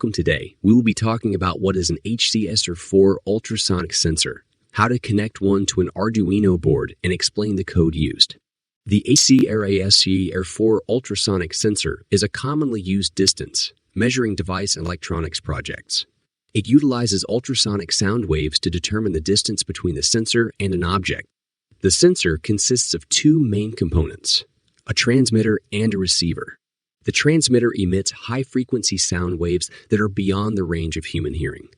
welcome. Today, we will be talking about what is an HC-SR04 ultrasonic sensor, how to connect one to an Arduino board, and explain the code used. The HC-SR04 ultrasonic sensor is a commonly used distance measuring device in electronics projects. It utilizes ultrasonic sound waves to determine the distance between the sensor and an object. The sensor consists of two main components, a transmitter and a receiver. The transmitter emits high-frequency sound waves that are beyond the range of human hearing.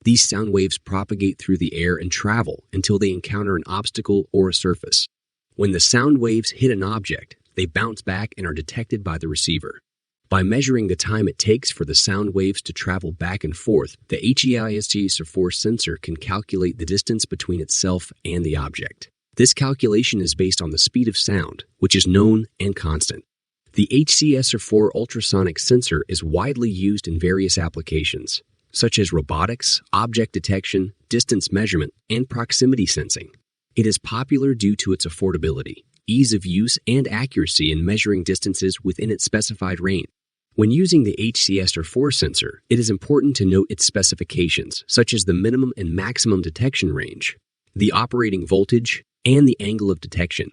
These sound waves propagate through the air and travel until they encounter an obstacle or a surface. When the sound waves hit an object, they bounce back and are detected by the receiver. By measuring the time it takes for the sound waves to travel back and forth, the HC-SR04 sensor can calculate the distance between itself and the object. This calculation is based on the speed of sound, which is known and constant. The HC-SR04 ultrasonic sensor is widely used in various applications, such as robotics, object detection, distance measurement, and proximity sensing. It is popular due to its affordability, ease of use, and accuracy in measuring distances within its specified range. When using the HC-SR04 sensor, it is important to note its specifications, such as the minimum and maximum detection range, the operating voltage, and the angle of detection.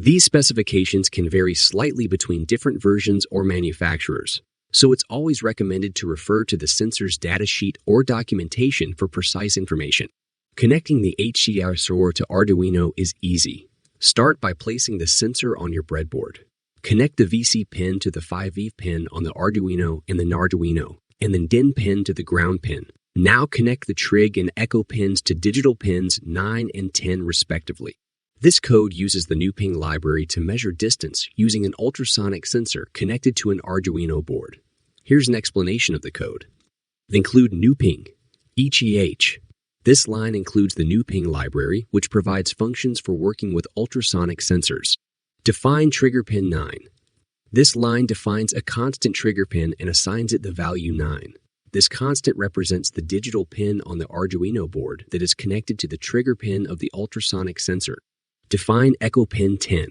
These specifications can vary slightly between different versions or manufacturers, so it's always recommended to refer to the sensor's datasheet or documentation for precise information. Connecting the HC-SR04 to Arduino is easy. Start by placing the sensor on your breadboard. Connect the VC pin to the 5V pin on the Arduino and the Arduino, and the DIN pin to the ground pin. Now connect the trig and echo pins to digital pins 9 and 10 respectively. This code uses the NUPing library to measure distance using an ultrasonic sensor connected to an Arduino board. Here's an explanation of the code. Include NUPing, ECH. This line includes the NUPing library, which provides functions for working with ultrasonic sensors. Define trigger pin 9. This line defines a constant trigger pin and assigns it the value 9. This constant represents the digital pin on the Arduino board that is connected to the trigger pin of the ultrasonic sensor. Define echo pin 10.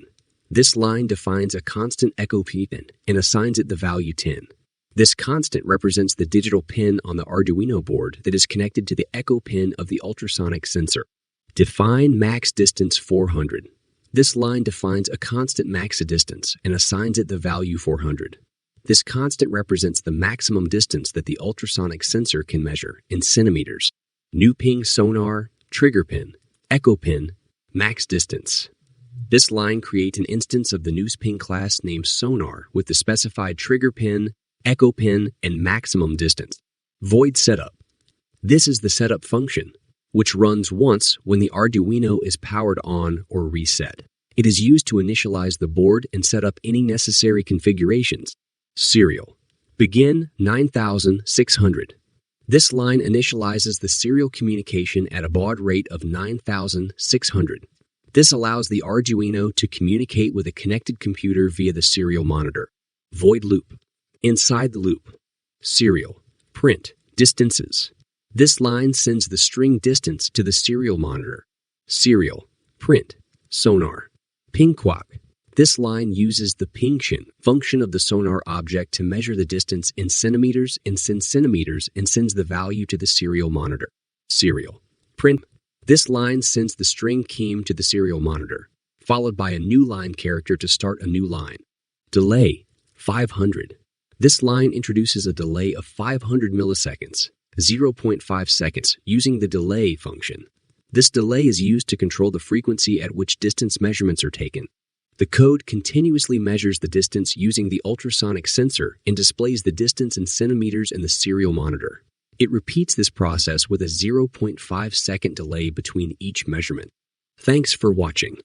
This line defines a constant echo pin and assigns it the value 10. This constant represents the digital pin on the Arduino board that is connected to the echo pin of the ultrasonic sensor. Define max distance 400. This line defines a constant max distance and assigns it the value 400. This constant represents the maximum distance that the ultrasonic sensor can measure in centimeters. NUPing sonar, trigger pin, echo pin, max distance. This line creates an instance of the NUPing class named sonar with the specified trigger pin, echo pin, and maximum distance. Void setup. This is the setup function, which runs once when the Arduino is powered on or reset. It is used to initialize the board and set up any necessary configurations. Serial. Begin 9600. This line initializes the serial communication at a baud rate of 9600. This allows the Arduino to communicate with a connected computer via the serial monitor. Void loop. Inside the loop. Serial. Print. Distances. This line sends the string distance to the serial monitor. Serial. Print. Sonar. Ping quack. This line uses the ping function of the sonar object to measure the distance in centimeters and sends centimeters and sends the value to the serial monitor. Serial. Print. This line sends the string key to the serial monitor, followed by a new line character to start a new line. Delay. 500. This line introduces a delay of 500 milliseconds, 0.5 seconds, using the delay function. This delay is used to control the frequency at which distance measurements are taken. The code continuously measures the distance using the ultrasonic sensor and displays the distance in centimeters in the serial monitor. It repeats this process with a 0.5 second delay between each measurement. Thanks for watching.